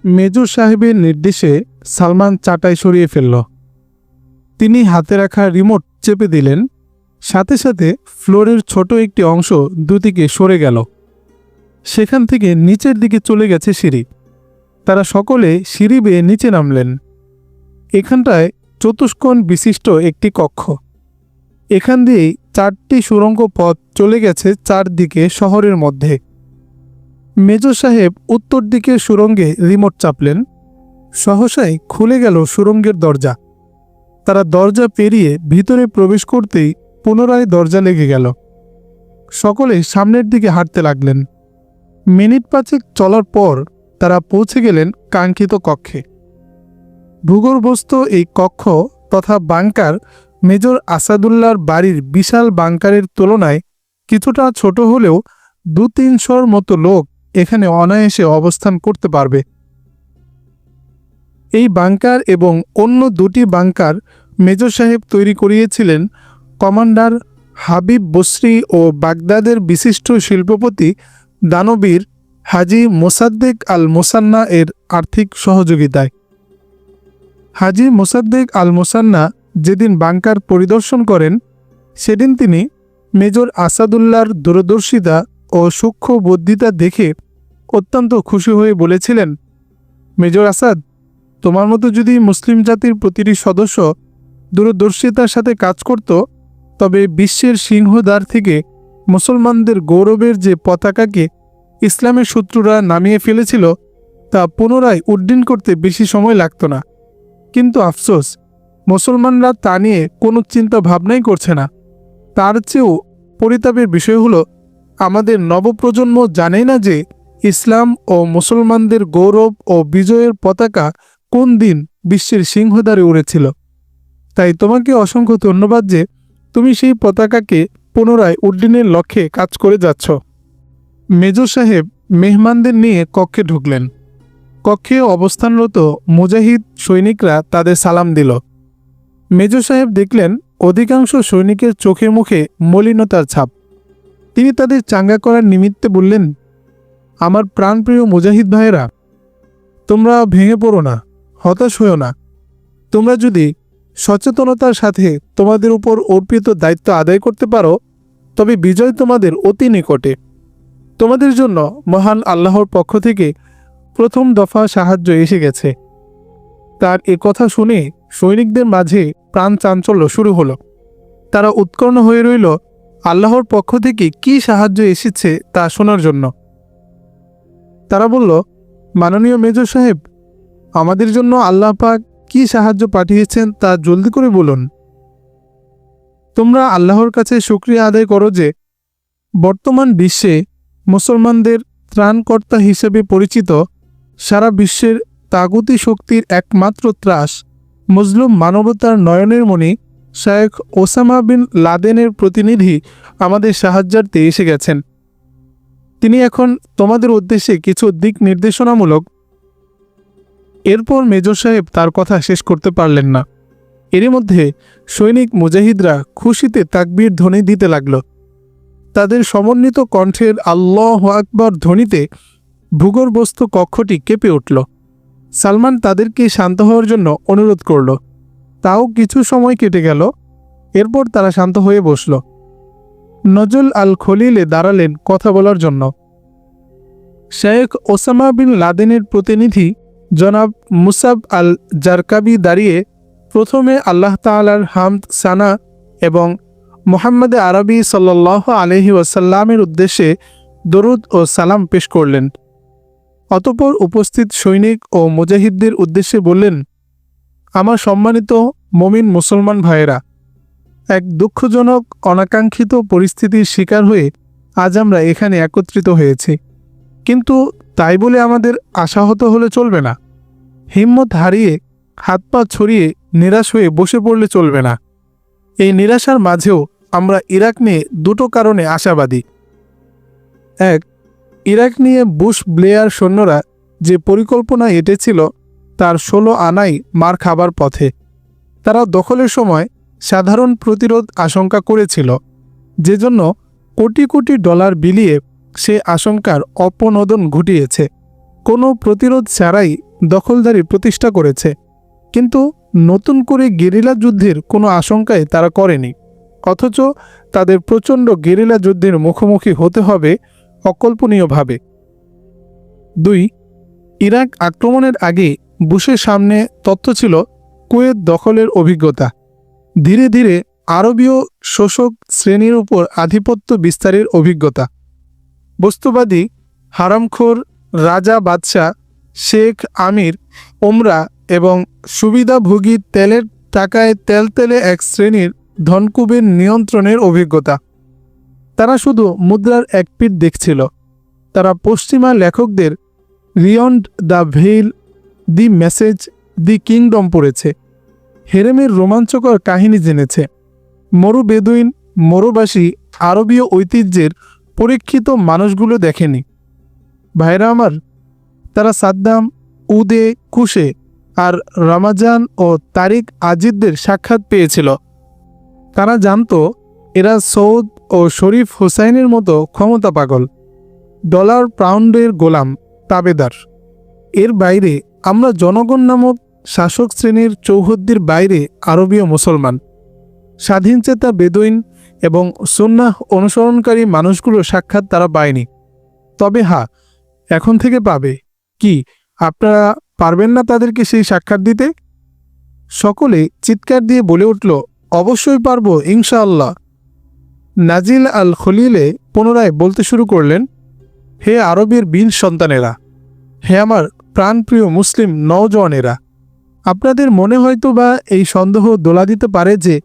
Major সাহেবের নির্দেশে সালমান চাটাই সরিয়ে ফেলল। তিনি হাতে রাখা রিমোট চেপে দিলেন। সাথে সাথে ফ্লোরের ছোট একটি অংশ দুদিকে সরে গেল। সেখান থেকে নিচের দিকে চলে গেছে সিঁড়ি। তারা সকলে সিঁড়ি বেয়ে নিচে নামলেন। এখানটায় চতুষ্কোণ বিশিষ্ট একটি কক্ষ। এখান দিয়েই 4টি সুড়ঙ্গ পথ চলে গেছে চারদিকে শহরের মধ্যে। মেজর সাহেব উত্তর দিকের সুড়ঙ্গে রিমোট চাপলেন। সহসাই খুলে গেল সুড়ঙ্গের দরজা। তারা দরজা পেরিয়ে ভিতরে প্রবেশ করতেই পুনরায় দরজা লেগে গেল। সকলে সামনের দিকে হাঁটতে লাগলেন। মিনিট 5 চলার পর তারা পৌঁছে গেলেন কাঙ্ক্ষিত কক্ষে। ভূগর্ভস্থ এই কক্ষ তথা বাংকার মেজর আসাদুল্লাহর বাড়ির বিশাল বাংকারের তুলনায় কিছুটা ছোট হলেও 200-300 মতো লোক এখানে অনায়াসে অবস্থান করতে পারবে। এই বাংকার এবং অন্য 2টি বাংকার মেজর সাহেব তৈরি করিয়েছিলেন কমান্ডার হাবিব বসরি ও বাগদাদের বিশিষ্ট শিল্পপতি দানবীর হাজি মোসাদ্দেক আল মোসান্না এর আর্থিক সহযোগিতায়। হাজি মোসাদ্দেক আল মোসান্না যেদিন বাংকার পরিদর্শন করেন, সেদিন তিনি মেজর আসাদুল্লাহর দূরদর্শিতা ও সূক্ষ্ম বুদ্ধিতা দেখে অত্যন্ত খুশি হয়ে বলেছিলেন, মেজর আসাদ, তোমার মতো যদি মুসলিম জাতির প্রতিটি সদস্য দূরদর্শিতার সাথে কাজ করত, তবে বিশ্বের সিংহদ্বার থেকে মুসলমানদের গৌরবের যে পতাকাকে ইসলামের শত্রুরা নামিয়ে ফেলেছিল তা পুনরায় উড্ডীন করতে বেশি সময় লাগত না। কিন্তু আফসোস, মুসলমানরা তা নিয়ে কোনো চিন্তা ভাবনাই করছে না। তার চেয়েও পরিতাপের বিষয় হলো, আমাদের নবপ্রজন্ম জানে না যে ইসলাম ও মুসলমানদের গৌরব ও বিজয়ের পতাকা কোন দিন বিশ্বের সিংহদ্বারে উড়েছিল। তাই তোমাকে অসংখ্য ধন্যবাদ যে তুমি সেই পতাকাকে পুনরায় উড্ডীনের লক্ষ্যে কাজ করে যাচ্ছ। মেজর সাহেব মেহমানদের নিয়ে কক্ষে ঢুকলেন। কক্ষে অবস্থানরত মুজাহিদ সৈনিকরা তাদের সালাম দিল। মেজর সাহেব দেখলেন অধিকাংশ সৈনিকের চোখে মুখে মলিনতার ছাপ। তিনি তাদের চাঙ্গা করার নিমিত্তে বললেন, আমার প্রাণপ্রিয় মুজাহিদ ভাইয়েরা, তোমরা ভেঙে পড়ো না, হতাশ হও না। তোমরা যদি সচেতনতার সাথে তোমাদের উপর অর্পিত দায়িত্ব আদায় করতে পারো, তবে বিজয় তোমাদের অতি নিকটে। তোমাদের জন্য মহান আল্লাহর পক্ষ থেকে প্রথম দফা সাহায্য এসে গেছে। তার এ কথা শুনে সৈনিকদের মাঝে প্রাণ চাঞ্চল্য শুরু হলো। তারা উৎকণ্ঠ হয়ে রইল আল্লাহর পক্ষ থেকে কি সাহায্য এসেছে তা শোনার জন্য। তারা বলল, মাননীয় মেজর সাহেব, আমাদের জন্য আল্লাহ পাক কি সাহায্য পাঠিয়েছেন তা জলদি করে বলুন। তোমরা আল্লাহর কাছে শুকরিয়া আদায় করো যে বর্তমান বিশ্বে মুসলমানদের ত্রাণকর্তা হিসেবে পরিচিত সারা বিশ্বের তাগুতি শক্তির একমাত্র ত্রাস মজলুম মানবতার নয়নের মণি শায়েখ ওসামা বিন লাদেনের প্রতিনিধি আমাদের সাহায্যার্থে এসে গেছেন। তিনি এখন তোমাদের উদ্দেশ্যে কিছু দিক নির্দেশনামূলক। এরপর মেজর সাহেব তার কথা শেষ করতে পারলেন না। এরই মধ্যে সৈনিক মুজাহিদরা খুশিতে তাকবীর ধ্বনি দিতে লাগল। তাদের সমন্বিত কণ্ঠের আল্লাহু আকবার ধ্বনিতে ভূগর্ভস্থ কক্ষটি কেঁপে উঠল। সালমান তাদেরকে শান্ত হওয়ার জন্য অনুরোধ করল। তাও কিছু সময় কেটে গেল। এরপর তারা শান্ত হয়ে বসল। নজল আল খলিলে দাঁড়ালেন কথা বলার জন্য। শায়েখ ওসামা বিন লাদেনের প্রতিনিধি জনাব মুসাব আল জারকাবি দাঁড়িয়ে প্রথমে আল্লাহ তাআলার হামদ সানা এবং মুহাম্মদ আরবি সাল্লাল্লাহু আলাইহি ওয়াসাল্লামের উদ্দেশ্যে দরুদ ও সালাম পেশ করলেন। অতঃপর উপস্থিত সৈনিক ও মুজাহিদদের উদ্দেশ্যে বললেন, আমার সম্মানিত মুমিন মুসলমান ভাইয়েরা, এক দুঃখজনক অনাকাঙ্ক্ষিত পরিস্থিতির শিকার হয়ে আজ আমরা এখানে একত্রিত হয়েছি। কিন্তু তাই বলে আমাদের আশাহত হলে চলবে না। হিম্মত হারিয়ে হাত পা ছড়িয়ে নিরাশ হয়ে বসে পড়লে চলবে না। এই নিরাশার মাঝেও আমরা ইরাক নিয়ে দুটো কারণে আশাবাদী। এক, ইরাক নিয়ে বুশ ব্লেয়ার সৈন্যরা যে পরিকল্পনা এঁটেছিল তার 16 আনাই মার খাবার পথে। তারা দখলের সময় সাধারণ প্রতিরোধ আশঙ্কা করেছিল, যে জন্য কোটি কোটি ডলার বিলিয়ে সে আশঙ্কার অপনোদন ঘটিয়েছে। কোনো প্রতিরোধ ছাড়াই দখলদারি প্রতিষ্ঠা করেছে, কিন্তু নতুন করে গেরিলা যুদ্ধের কোনো আশঙ্কাই তারা করেনি। অথচ তাদের প্রচণ্ড গেরিলা যুদ্ধের মুখোমুখি হতে হবে অকল্পনীয়ভাবে। 2. ইরাক আক্রমণের আগে বুশের সামনে তথ্য ছিল কুয়েত দখলের অভিজ্ঞতা, ধীরে ধীরে আরবীয় শোষক শ্রেণীর উপর আধিপত্য বিস্তারের অভিজ্ঞতা। বস্তুবাদী হারামখোর রাজা বাদশাহ, শেখ আমির ওমরা এবং সুবিধাভোগী তেলের টাকায় তেলতেলে এক শ্রেণীর ধনকুবের নিয়ন্ত্রণের অভিজ্ঞতা। তারা শুধু মুদ্রার এক পিঠ দেখছিল, তারা পশ্চিমা লেখকদের Beyond the Veil, the Message, the Kingdom পড়েছে, হেরেমের রোমাঞ্চকর কাহিনী জেনেছে, মরু বেদুইন, মরুবাসী আরবীয় ঐতিহ্যের পরীক্ষিত মানুষগুলো দেখেনি। ভাইরা আমার, তারা সাদ্দাম, উদে কুশে আর রমাজান ও তারিক আজিদদের সাক্ষাৎ পেয়েছিল। তারা জানত এরা সৌদ ও শরীফ হোসাইনের মতো ক্ষমতা পাগল, ডলার পাউন্ডের গোলাম, তাবেদার। এর বাইরে আমরা জনগণ নামক শাসক শ্রেণীর চৌহদ্দির বাইরে আরবীয় মুসলমান, স্বাধীনচেতা বেদুইন এবং সুন্নাহ অনুসরণকারী মানুষগুলোর সাক্ষাৎ তারা পায়নি। তবে হ্যাঁ, এখন থেকে পাবে। কি আপনারা পারবেন না তাদেরকে সেই সাক্ষাৎ দিতে? সকলে চিৎকার দিয়ে বলে উঠল, অবশ্যই পারব ইনশাআল্লাহ। নাজিল আল খলিলে পুনরায় বলতে শুরু করলেন, হে আরবের বীর সন্তানেরা, হে আমার প্রাণপ্রিয় মুসলিম নওজওয়ানেরা, আপনাদের মনে হয়তো বা এই সন্দেহ দোলা দিতে পারে যে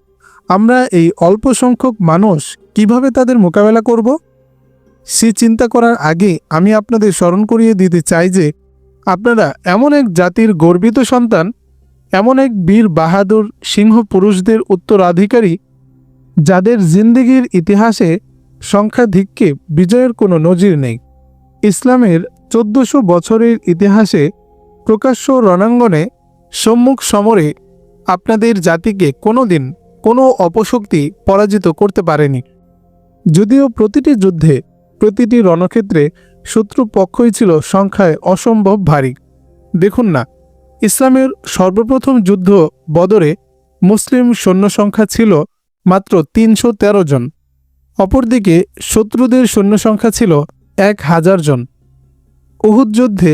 আমরা এই অল্প সংখ্যক মানুষ কিভাবে তাদের মোকাবেলা করব। সে চিন্তা করার আগে আমি আপনাদের স্মরণ করিয়ে দিতে চাই যে আপনারা এমন এক জাতির গর্বিত সন্তান, এমন এক বীর বাহাদুর সিংহ পুরুষদের উত্তরাধিকারী, যাদের জিন্দেগির ইতিহাসে সংখ্যাধিক্যে বিজয়ের কোনো নজির নেই। ইসলামের 1400 বছরের ইতিহাসে প্রকাশ্য রণাঙ্গনে সম্মুখ সমরে আপনাদের জাতিকে কোনোদিন কোনো অপশক্তি পরাজিত করতে পারেনি। যদিও প্রতিটি যুদ্ধে, প্রতিটি রণক্ষেত্রে শত্রু পক্ষই ছিল সংখ্যায় অসম্ভব ভারী। দেখুন না, ইসলামের সর্বপ্রথম যুদ্ধ বদরে মুসলিম সৈন্য সংখ্যা ছিল মাত্র 313 জন, অপরদিকে শত্রুদের সৈন্য সংখ্যা ছিল 1000 জন। উহুদ যুদ্ধে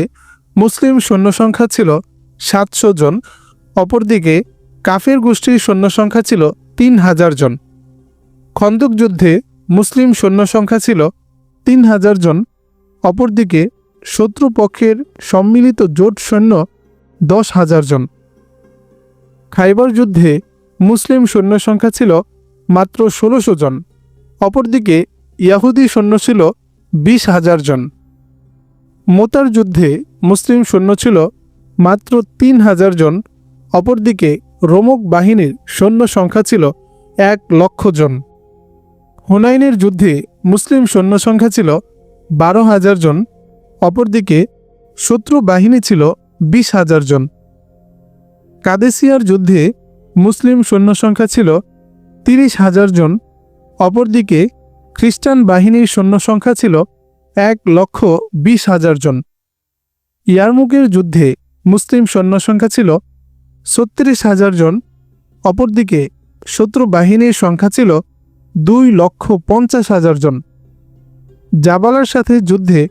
মুসলিম সৈন্য সংখ্যা ছিল 700 জন, অপরদিকে কাফের গোষ্ঠীর সৈন্য সংখ্যা ছিল 3000 জন। খন্দক যুদ্ধে মুসলিম সৈন্য সংখ্যা ছিল 3000 জন, অপরদিকে শত্রুপক্ষের সম্মিলিত জোট সৈন্য 10,000 জন। খাইবার যুদ্ধে মুসলিম সৈন্য সংখ্যা ছিল মাত্র 1600 জন, অপরদিকে ইয়াহুদি সৈন্য ছিল 20,000 জন। মোতার যুদ্ধে মুসলিম সৈন্য ছিল মাত্র 3000 জন, অপরদিকে রোমক বাহিনীর সৈন্য সংখ্যা ছিল 1,00,000 জন। হুনাইনের যুদ্ধে মুসলিম সৈন্য সংখ্যা ছিল 12,000 জন, অপরদিকে শত্রু বাহিনী ছিল 20,000 জন। কাদেসিয়ার যুদ্ধে মুসলিম সৈন্য সংখ্যা ছিল 30,000 জন, অপরদিকে খ্রিস্টান বাহিনীর সৈন্য সংখ্যা ছিল 1,20,000 জন। ইয়ারমুকের যুদ্ধে মুসলিম সৈন্য সংখ্যা ছিল 36,000 জন, অপরদিকে শত্রু বাহিনীর সংখ্যা ছিল 2,50,000 জন। জাবালার সাথে যুদ্ধে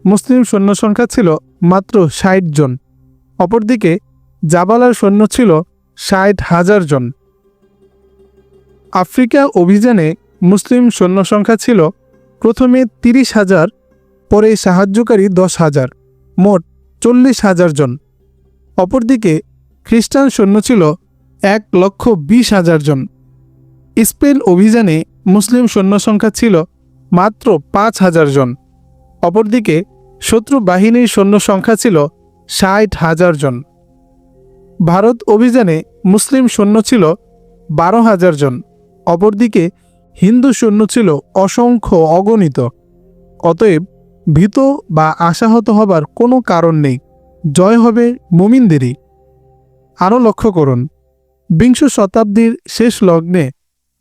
মুসলিম সৈন্য সংখ্যা ছিল মাত্র 60 জন, অপরদিকে জাবালার সৈন্য ছিল 60,000 জন। আফ্রিকা অভিযানে মুসলিম সৈন্য সংখ্যা ছিল প্রথমে 30,000, পরে সাহায্যকারী 10,000, মোট 40,000 জন। অপরদিকে খ্রিস্টান সৈন্য ছিল 1,20,000 জন। স্পেন অভিযানে মুসলিম সৈন্য সংখ্যা ছিল মাত্র 5,000 জন, অপরদিকে শত্রু বাহিনীর সৈন্য সংখ্যা ছিল 60,000 জন। ভারত অভিযানে মুসলিম সৈন্য ছিল 12,000 জন, অপরদিকে হিন্দু সৈন্য ছিল অসংখ্য অগণিত। অতএব ভীত বা আশাহত হবার কোনো কারণ নেই, জয় হবে মুমিনদেরই। আরও লক্ষ্য করুন, বিংশ শতাব্দীর শেষ লগ্নে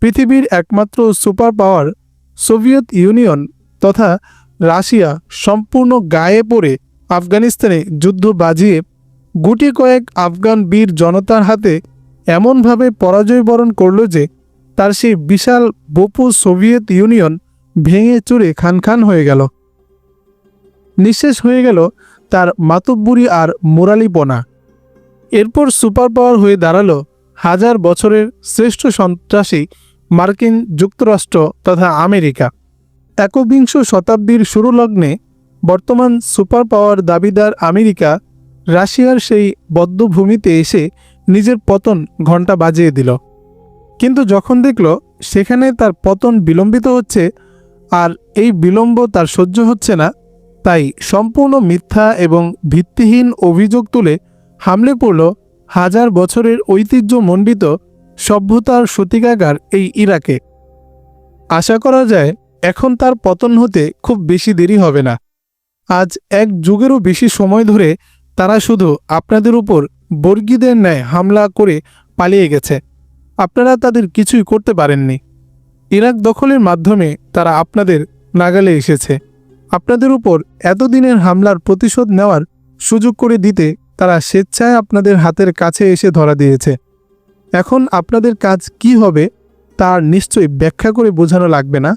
পৃথিবীর একমাত্র সুপার পাওয়ার সোভিয়েত ইউনিয়ন তথা রাশিয়া সম্পূর্ণ গায়ে পড়ে আফগানিস্তানে যুদ্ধ বাজিয়ে গুটি কয়েক আফগান বীর জনতার হাতে এমনভাবে পরাজয় বরণ করল যে তার সেই বিশাল বপু সোভিয়েত ইউনিয়ন ভেঙে চুরে খান খান হয়ে গেল। নিঃশেষ হয়ে গেল তার মাতব্বুরি আর মোরালিপনা। এরপর সুপার পাওয়ার হয়ে দাঁড়ালো হাজার বছরের শ্রেষ্ঠ সন্ত্রাসী মার্কিন যুক্তরাষ্ট্র তথা আমেরিকা। একবিংশ শতাব্দীর শুরু লগ্নে বর্তমান সুপার পাওয়ার দাবিদার আমেরিকা রাশিয়ার সেই বদ্ধভূমিতে এসে নিজের পতন ঘণ্টা বাজিয়ে দিল। কিন্তু যখন দেখল সেখানে তার পতন বিলম্বিত হচ্ছে আর এই বিলম্ব তার সহ্য হচ্ছে না, তাই সম্পূর্ণ মিথ্যা এবং ভিত্তিহীন অভিযোগ তুলে হামলে পড়ল হাজার বছরের ঐতিহ্যমণ্ডিত সভ্যতার সূতিকাগার এই ইরাকে। আশা করা যায় এখন তার পতন হতে খুব বেশি দেরি হবে না। আজ এক যুগেরও বেশি সময় ধরে তারা শুধু আপনাদের উপর বর্গীদের ন্যায় হামলা করে পালিয়ে গেছে। আপনারা তাদের কিছুই করতে পারেননি। ইরাক দখলের মাধ্যমে তারা আপনাদের নাগালে এসেছে। আপনাদের উপর এতদিনের হামলার প্রতিশোধ নেওয়ার সুযোগ করে দিতে তারা স্বেচ্ছায় আপনাদের হাতের কাছে এসে ধরা দিয়েছে। এখন আপনাদের কাজ কি হবে তার নিশ্চয়ই ব্যাখ্যা করে বোঝানো লাগবে না।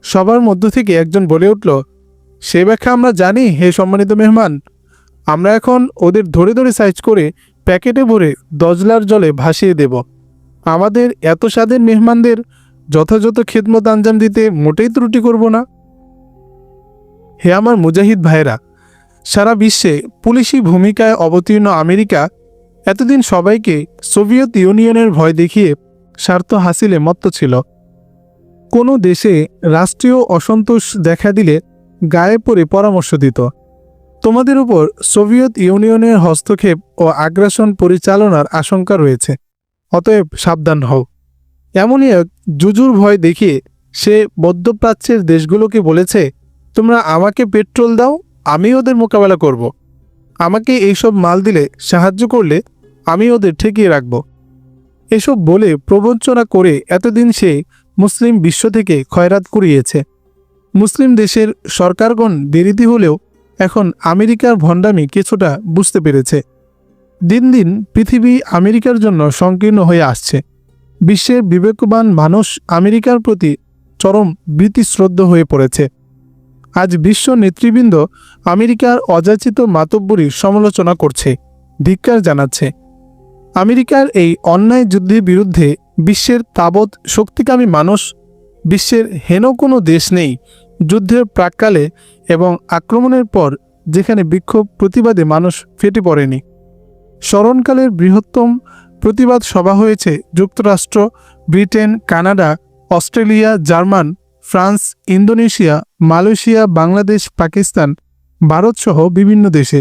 সবার মধ্য থেকে একজন বলে উঠল, সে ব্যাখ্যা আমরা জানি হে সম্মানিত মেহমান। আমরা এখন ওদের ধরে ধরে সাইজ করে প্যাকেটে ভরে দজলার জলে ভাসিয়ে দেব। আমাদের এত স্বাদের মেহমানদের যথাযথ খেদমত আঞ্জাম দিতে মোটেই ত্রুটি করব না। হে আমার মুজাহিদ ভাইরা, সারা বিশ্বে পুলিশি ভূমিকায় অবতীর্ণ আমেরিকা এতদিন সবাইকে সোভিয়েত ইউনিয়নের ভয় দেখিয়ে স্বার্থ হাসিলে মত্ত ছিল। কোনো দেশে রাষ্ট্রীয় অসন্তোষ দেখা দিলে গায়ে পড়ে পরামর্শ দিত, তোমাদের উপর সোভিয়েত ইউনিয়নের হস্তক্ষেপ ও আগ্রাসন পরিচালনার আশঙ্কা রয়েছে, অতএব সাবধান হও। এমনই এক জুজুর ভয় দেখিয়ে সে মধ্যপ্রাচ্যের দেশগুলোকে বলেছে, তোমরা আমাকে পেট্রোল দাও, আমি ওদের মোকাবেলা করব। আমাকে এইসব মাল দিলে, সাহায্য করলে আমি ওদের ঠেকিয়ে রাখব। এসব বলে প্রবঞ্চনা করে এতদিন সে মুসলিম বিশ্ব থেকে খয়রাত কুড়িয়েছে। মুসলিম দেশের সরকারগণ দেরিতে হলেও এখন আমেরিকার ভণ্ডামি কিছুটা বুঝতে পেরেছে। দিন দিন পৃথিবী আমেরিকার জন্য সংকীর্ণ হয়ে আসছে। বিশ্বের বিবেকবান মানুষ আমেরিকার প্রতি চরম ভীতিশ্রদ্ধ হয়ে পড়েছে। আজ বিশ্ব নেতৃবৃন্দ আমেরিকার অযাচিত মাতব্বরির সমালোচনা করছে, ধিক্কার জানাচ্ছে। আমেরিকার এই অন্যায় যুদ্ধের বিরুদ্ধে বিশ্বের তাবৎ শক্তিকামী মানুষ, বিশ্বের হেন কোনো দেশ নেই যুদ্ধের প্রাক্কালে এবং আক্রমণের পর যেখানে বিক্ষোভ প্রতিবাদে মানুষ ফেটে পড়েনি। স্মরণকালের বৃহত্তম প্রতিবাদ সভা হয়েছে যুক্তরাষ্ট্র, Britain, Canada, Australia, German, France, Indonesia, Malaysia, Bangladesh, Pakistan, ভারতসহ বিভিন্ন দেশে।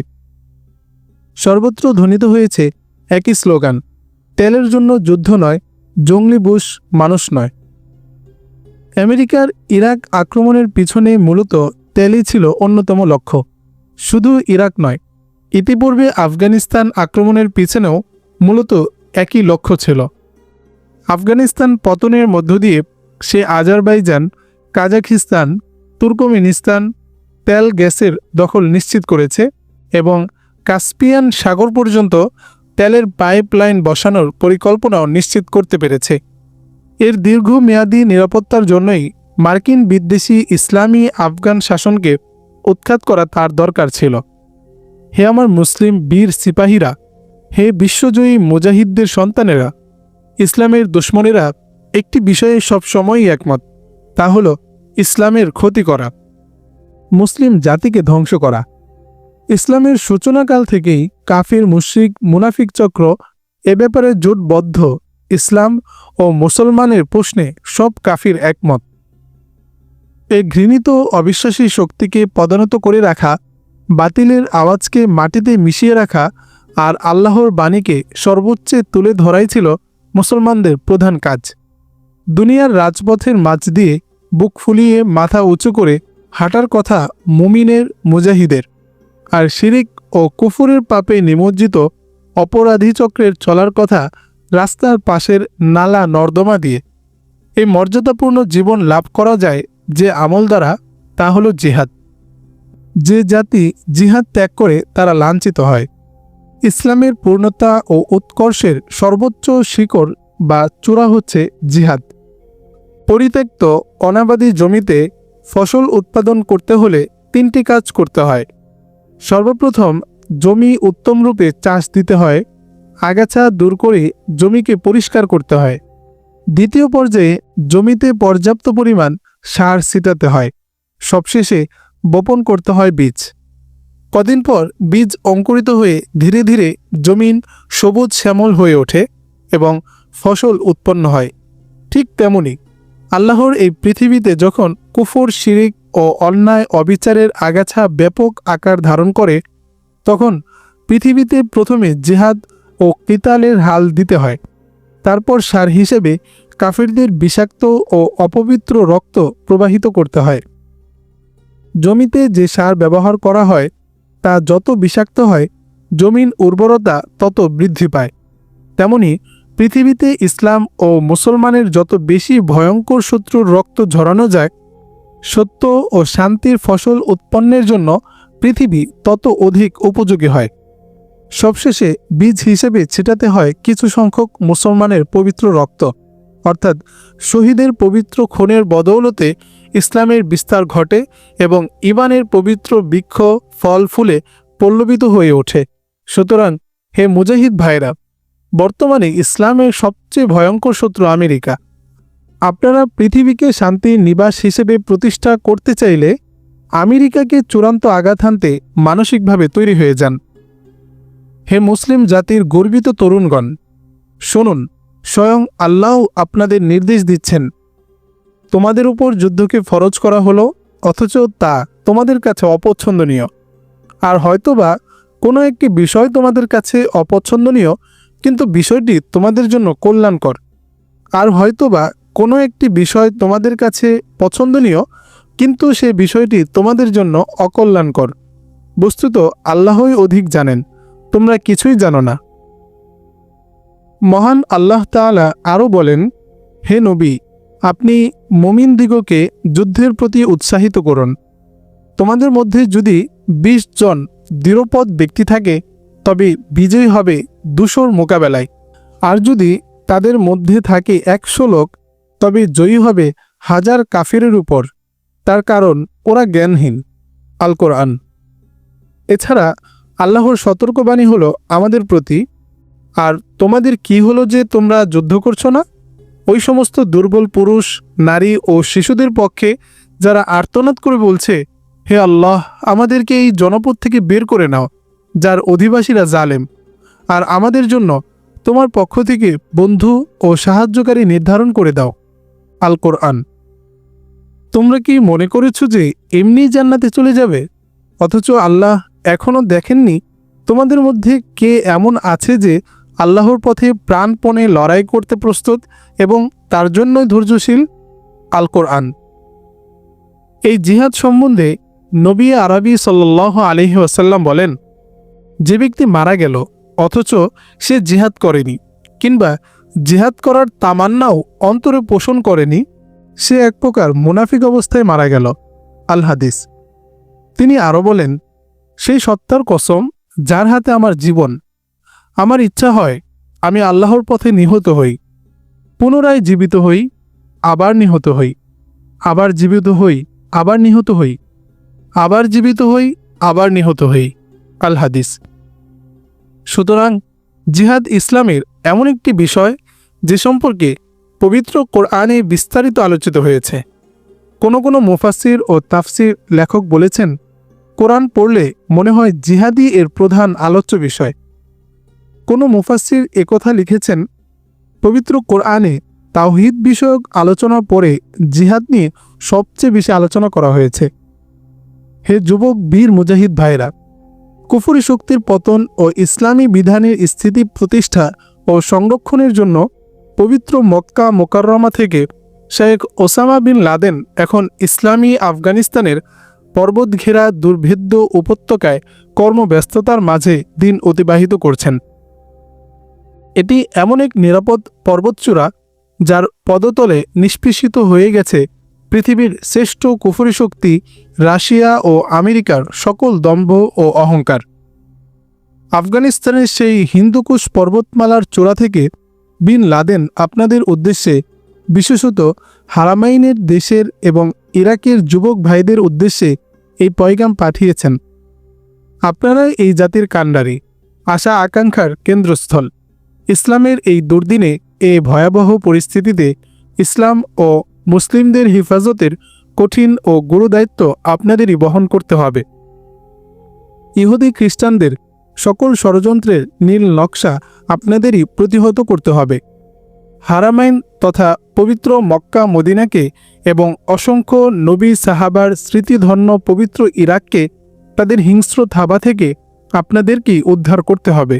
সর্বত্র ধ্বনিত হয়েছে একই স্লোগান, তেলের জন্য যুদ্ধ নয়, জঙ্গলি বুশ মানুষ নয়। আমেরিকার ইরাক আক্রমণের পিছনে মূলত তেলই ছিল অন্যতম লক্ষ্য। শুধু ইরাক নয়, ইতিপূর্বে আফগানিস্তান আক্রমণের পিছনেও মূলত একই লক্ষ্য ছিল। আফগানিস্তান পতনের মধ্য দিয়ে সে আজারবাইজান, কাজাখিস্তান, তুর্কমেনিস্তান তেল গ্যাসের দখল নিশ্চিত করেছে এবং কাস্পিয়ান সাগর পর্যন্ত তেলের পাইপলাইন বসানোর পরিকল্পনাও নিশ্চিত করতে পেরেছে। এর দীর্ঘমেয়াদী নিরাপত্তার জন্যই মার্কিন বিদ্বেষী ইসলামী আফগান শাসনকে উৎখাত করা তার দরকার ছিল। হে আমার মুসলিম বীর সিপাহীরা, হে বিশ্বজয়ী মুজাহিদদের সন্তানেরা, ইসলামের দুশ্মনেরা একটি বিষয়ে সবসময়ই একমত, তা হল ইসলামের ক্ষতি করা, মুসলিম জাতিকে ধ্বংস করা। ইসলামের সূচনাকাল থেকেই কাফির, মুশরিক, মুনাফিক চক্র এ ব্যাপারে জোটবদ্ধ। ইসলাম ও মুসলমানের প্রশ্নে সব কাফির একমত। এই ঘৃণিত অবিশ্বাসী শক্তিকে পদানত করে রাখা, বাতিলের আওয়াজকে মাটিতে মিশিয়ে রাখা আর আল্লাহর বাণীকে সর্বোচ্চে তুলে ধরাই ছিল মুসলমানদের প্রধান কাজ। দুনিয়ার রাজপথের মাঝ দিয়ে বুক ফুলিয়ে মাথা উঁচু করে হাঁটার কথা মুমিনের, মুজাহিদের, আর শিরিক ও কুফুরের পাপে নিমজ্জিত অপরাধী চক্রের চলার কথা রাস্তার পাশের নালা নর্দমা দিয়ে। এই মর্যাদাপূর্ণ জীবন লাভ করা যায় যে আমল দ্বারা, তা হলো জিহাদ। যে জাতি জিহাদ ত্যাগ করে তারা লাঞ্ছিত হয়। ইসলামের পূর্ণতা ও উৎকর্ষের সর্বোচ্চ শিখর বা চূড়া হচ্ছে জিহাদ। পরিত্যক্ত অনাবাদী জমিতে ফসল উৎপাদন করতে হলে 3টি কাজ করতে হয়। সর্বপ্রথম জমি উত্তমরূপে চাষ দিতে হয়, আগাছা দূর করে জমিকে পরিষ্কার করতে হয়। দ্বিতীয় পর্যায়ে জমিতে পর্যাপ্ত পরিমাণ সার ছিটাতে হয়। সবশেষে বপন করতে হয় বীজ। কদিন পর বীজ অঙ্কুরিত হয়ে ধীরে ধীরে জমিন সবুজ শ্যামল হয়ে ওঠে এবং ফসল উৎপন্ন হয়। ঠিক তেমনি আল্লাহর এই পৃথিবীতে যখন কুফর, শিরিক ও অন্যায় অবিচারের আগাছা ব্যাপক আকার ধারণ করে, তখন পৃথিবীতে প্রথমে জিহাদ ও কিতালের হাল দিতে হয়। তারপর সার হিসেবে কাফিরদের বিষাক্ত ও অপবিত্র রক্ত প্রবাহিত করতে হয়। জমিতে যে সার ব্যবহার করা হয় তা যত বিষাক্ত হয়, জমির উর্বরতা তত বৃদ্ধি পায়। তেমনি পৃথিবীতে ইসলাম ও মুসলমানের যত বেশি ভয়ঙ্কর শত্রুর রক্ত ঝরানো যায়, সত্য ও শান্তির ফসল উৎপন্নের জন্য পৃথিবী তত অধিক উপযোগী হয়। সবশেষে বীজ হিসেবে ছিটাতে হয় কিছু সংখ্যক মুসলমানের পবিত্র রক্ত, অর্থাৎ শহীদের পবিত্র খুনের বদৌলতে ইসলামের বিস্তার ঘটে এবং ঈমানের পবিত্র বৃক্ষ ফল ফুলে পল্লবিত হয়ে ওঠে। সুতরাং হে মুজাহিদ ভাইরা, বর্তমানে ইসলামের সবচেয়ে ভয়ঙ্কর শত্রু আমেরিকা। আপনারা পৃথিবীকে শান্তির নিবাস হিসেবে প্রতিষ্ঠা করতে চাইলে আমেরিকাকে চূড়ান্ত আঘাত হানতে মানসিকভাবে তৈরি হয়ে যান। হে মুসলিম জাতির গর্বিত তরুণগণ, শুনুন, স্বয়ং আল্লাহ আপনাদের নির্দেশ দিচ্ছেন। তোমাদের উপর যুদ্ধকে ফরজ করা হলো, অথচ তা তোমাদের কাছে অপছন্দনীয়। আর হয়তোবা কোনো একটি বিষয় তোমাদের কাছে অপছন্দনীয়, কিন্তু বিষয়টি তোমাদের জন্য কল্যাণকর। আর হয়তোবা কোনো একটি বিষয় তোমাদের কাছে পছন্দনীয়, কিন্তু সে বিষয়টি তোমাদের জন্য অকল্যাণকর। বস্তুত আল্লাহই অধিক জানেন, তোমরা কিছুই জানো না। মহান আল্লাহ তাআলা আরও বলেন, হে নবী, আপনি মুমিনদিগকে যুদ্ধের প্রতি উৎসাহিত করুন। তোমাদের মধ্যে যদি 20 জন দৃঢ়পদ ব্যক্তি থাকে, তবে বিজয়ী হবে 200 মোকাবেলায়। আর যদি তাদের মধ্যে থাকে 100 লোক, তবে জয়ী হবে 1000 কাফিরের উপর। তার কারণ ওরা জ্ঞানহীন। আল কোরআন। এছাড়া আল্লাহর সতর্কবাণী হলো আমাদের প্রতি, আর তোমাদের কি হলো যে তোমরা যুদ্ধ করছো না? ওই সমস্ত দুর্বল পুরুষ, নারী ও শিশুদের পক্ষে যারা আর্তনাদ করে বলছে, হে আল্লাহ, আমাদেরকে এই জনপদ থেকে বের করে নাও যার অধিবাসীরা জালেম, আর আমাদের জন্য তোমার পক্ষ থেকে বন্ধু ও সাহায্যকারী নির্ধারণ করে দাও। আল কোরআন। তোমরা কি মনে করেছো যে এমনি জান্নাতে চলে যাবে? অথচ আল্লাহ এখনও দেখেননি তোমাদের মধ্যে কে এমন আছে যে আল্লাহর পথে প্রাণপণে লড়াই করতে প্রস্তুত এবং তার জন্যই ধৈর্যশীল। আল কোরআন। এই জিহাদ সম্বন্ধে নবী আরবি সাল্লাল্লাহু আলাইহি ওয়াসাল্লাম বলেন, যে ব্যক্তি মারা গেল অথচ সে জিহাদ করেনি, কিংবা জিহাদ করার তামান্নাও অন্তরে পোষণ করেনি, সে এক প্রকার মুনাফিক অবস্থায় মারা গেল। আল হাদিস। তিনি আরও বলেন, সেই সত্তার কসম যার হাতে আমার জীবন, আমার ইচ্ছা হয় আমি আল্লাহর পথে নিহত হই, পুনরায় জীবিত হই, আবার নিহত হই, আবার জীবিত হই, আবার নিহত হই, আবার জীবিত হই, আবার নিহত হই। আল হাদিস। সুতরাং জিহাদ ইসলামের এমন একটি বিষয় যে সম্পর্কে পবিত্র কোরআনে বিস্তারিত আলোচিত হয়েছে। কোনো কোনো মুফাসসির ও তাফসির লেখক বলেছেন, কোরআন পড়লে মনে হয় জিহাদই এর প্রধান আলোচ্য বিষয়। কোনো মুফাসসির একথা লিখেছেন, পবিত্র কোরআনে তাওহীদ বিষয়ক আলোচনার পরে জিহাদ নিয়ে সবচেয়ে বেশি আলোচনা করা হয়েছে। হে যুবক বীর মুজাহিদ ভাইরা, কুফরি শক্তির পতন ও ইসলামী বিধানের স্থিতি প্রতিষ্ঠা ও সংরক্ষণের জন্য পবিত্র মক্কা মোকাররমা থেকে শেখ ওসামা বিন লাদেন এখন ইসলামী আফগানিস্তানের পর্বতঘেরা দুর্ভেদ্য উপত্যকায় কর্মব্যস্ততার মাঝে দিন অতিবাহিত করছেন। এটি এমন এক নিরাপদ পর্বতচূড়া যার পদতলে নিষ্পেষিত হয়ে গেছে পৃথিবীর শ্রেষ্ঠ কুফরি শক্তি রাশিয়া ও আমেরিকার সকল দম্ভ ও অহংকার। আফগানিস্তানের সেই হিন্দুকুশ পর্বতমালার চূড়া থেকে বিন লাদেন আপনাদের উদ্দেশ্যে, বিশেষত হারামাইনের দেশের এবং ইরাকের যুবক ভাইদের উদ্দেশ্যে এই পয়গাম পাঠিয়েছেন। আপনারা এই জাতির কাণ্ডারি, আশা আকাঙ্ক্ষার কেন্দ্রস্থল। ইসলামের এই দুর্দিনে, এই ভয়াবহ পরিস্থিতিতে ইসলাম ও মুসলিমদের হেফাজতের কঠিন ও গুরুদায়িত্ব আপনাদেরই বহন করতে হবে। ইহুদি খ্রিস্টানদের সকল ষড়যন্ত্রের নীল নকশা আপনাদেরই প্রতিহত করতে হবে। হারামাইন তথা পবিত্র মক্কা মদিনাকে এবং অসংখ্য নবী সাহাবার স্মৃতিধন্য পবিত্র ইরাককে তাদের হিংস্র থাবা থেকে আপনাদেরকেই উদ্ধার করতে হবে।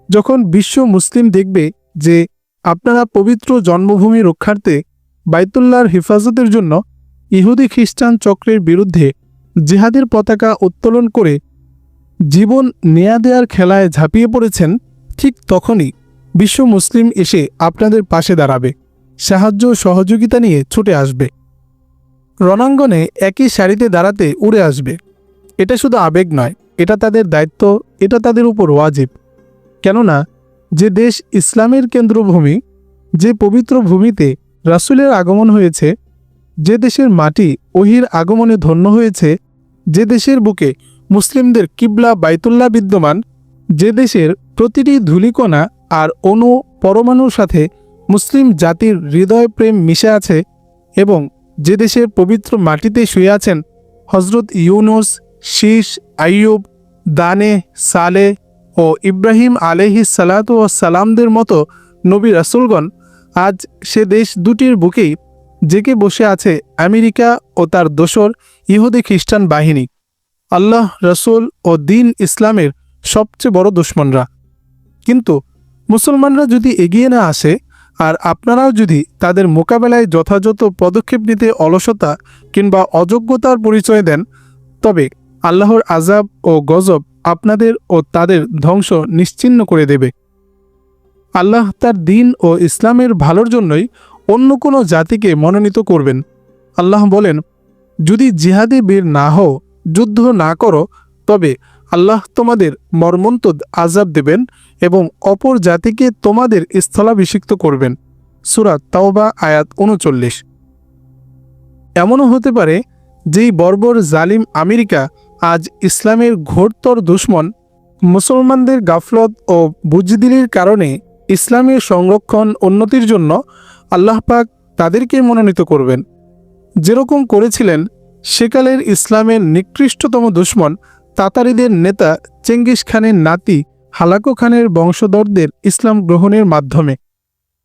যখন বিশ্ব মুসলিম দেখবে যে আপনারা পবিত্র জন্মভূমি রক্ষার্থে বাইতুল্লাহর হেফাজতের জন্য ইহুদি খ্রিস্টান চক্রের বিরুদ্ধে জিহাদের পতাকা উত্তোলন করে জীবন নেয়া দেয়ার খেলায় ঝাঁপিয়ে পড়েছেন, ঠিক তখনই বিশ্ব মুসলিম এসে আপনাদের পাশে দাঁড়াবে, সাহায্য সহযোগিতা নিয়ে ছুটে আসবে, রণাঙ্গনে একই সারিতে দাঁড়াতে উড়ে আসবে। এটা শুধু আবেগ নয়, এটা তাদের দায়িত্ব, এটা তাদের উপর ওয়াজিব। কেননা যে দেশ ইসলামের কেন্দ্রভূমি, যে পবিত্র ভূমিতে রাসূলের আগমন হয়েছে, যে দেশের মাটি ওহির আগমনে ধন্য হয়েছে, যে দেশের বুকে মুসলিমদের কিবলা বাইতুল্লাহ বিদ্যমান, যে দেশের প্রতিটি ধূলিকণা আর অণু পরমাণুর সাথে মুসলিম জাতির হৃদয় প্রেম মিশে আছে, এবং যে দেশের পবিত্র মাটিতে শুয়ে আছেন হজরত ইউনুস, শীষ, আইয়ুব, দানে, সালে ও ইব্রাহিম আলাইহিস সালাতু ওয়াস সালামদের মতো নবী রাসূলগণ, আজ সে দেশ দুটির বুকেই জেগে বসে আছে আমেরিকা ও তার দোসর ইহুদি খ্রিস্টান বাহিনী, আল্লাহ, রসুল ও দিন ইসলামের সবচেয়ে বড় দুশমনরা। কিন্তু মুসলমানরা যদি এগিয়ে না আসে আর আপনারাও যদি তাদের মোকাবেলায় যথাযথ পদক্ষেপ নিতে অলসতা কিংবা অযোগ্যতার পরিচয় দেন, তবে আল্লাহর আযাব ও গজব আপনাদের ও তাদের ধ্বংস নিশ্চিহ্ন করে দেবে। আল্লাহ তার দিন ও ইসলামের ভালোর জন্যই অন্য কোনো জাতিকে মনোনীত করবেন। আল্লাহ বলেন, যদি জিহাদে বীর না হও, যুদ্ধ না করো, তবে আল্লাহ তোমাদের মর্মন্তুদ আযাব দেবেন এবং অপর জাতিকে তোমাদের স্থলাভিষিক্ত করবেন। সূরা তাওবা আয়াত ৩৯। এমনও হতে পারে যেই বর্বর জালিম আমেরিকা আজ ইসলামের ঘোরতর দুশমন, মুসলমানদের গাফলত ও বুজদিলির কারণে ইসলামের সংরক্ষণ উন্নতির জন্য আল্লাহ পাক তাদেরকে মনোনীত করবেন, যেরকম করেছিলেন সেকালের ইসলামের নিকৃষ্টতম দুশমন তাতারিদের নেতা চেঙ্গিস খানের নাতি হালাকু খানের বংশধরদের ইসলাম গ্রহণের মাধ্যমে।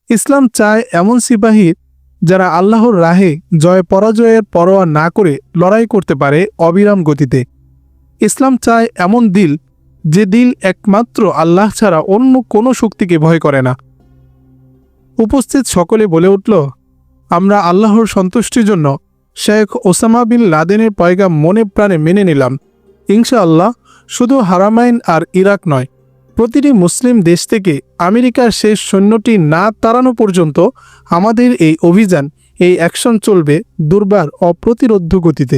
ইসলাম চায় এমন সিপাহী যারা আল্লাহর রাহে জয় পরাজয়ের পরোয়া না করে লড়াই করতে পারে অবিরাম গতিতে। ইসলাম চায় এমন দিল, যে দিল একমাত্র আল্লাহ ছাড়া অন্য কোনো শক্তিকে ভয় করে না। উপস্থিত সকলে বলে উঠল, আমরা আল্লাহর সন্তুষ্টির জন্য শেখ ওসামা বিন লাদেনের পয়গাম মনে প্রাণে মেনে নিলাম। ইনশাআল্লাহ শুধু হারামাইন আর ইরাক নয়, প্রতিটি মুসলিম দেশ থেকে আমেরিকার শেষ সৈন্যটি না তাড়ানো পর্যন্ত আমাদের এই অভিযান, এই অ্যাকশন চলবে দুর্বার অপ্রতিরোধ্য গতিতে।